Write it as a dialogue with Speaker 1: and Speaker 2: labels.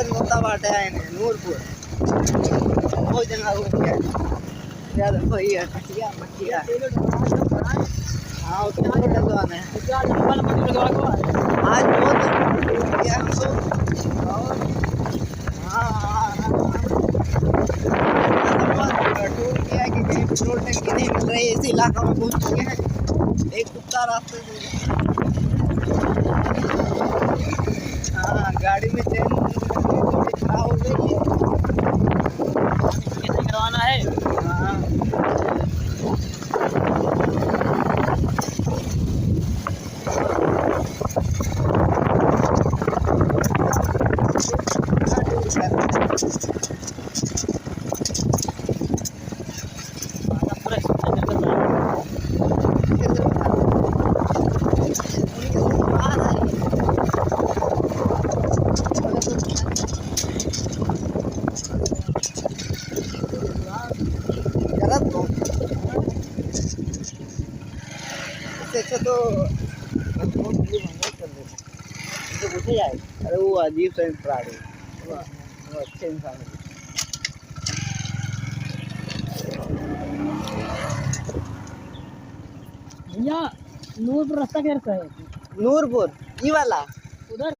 Speaker 1: नोता बाटे आए ने नूरपुर बहुत जगह हो गया यार भाई है मटिया मटिया हां उसके अंदर डलवाना है क्या लंबा लंबा डलवा को आज बहुत क्या हमको और हां टूर किया कि कहीं पेट्रोल टंकी नहीं मिल रही इस इलाका में पहुंच चुके हैं एक कुत्ता रास्ते से हाँ गाड़ी में चेन थोड़ी खराब हो गई है करवाना है हाँ अच्छा तो पूछे जाए अरे वो अजीब सा प्राणी वो अच्छे इंसान है
Speaker 2: भैया नूरपुर रास्ता कैसा है
Speaker 1: नूरपुर ये वाला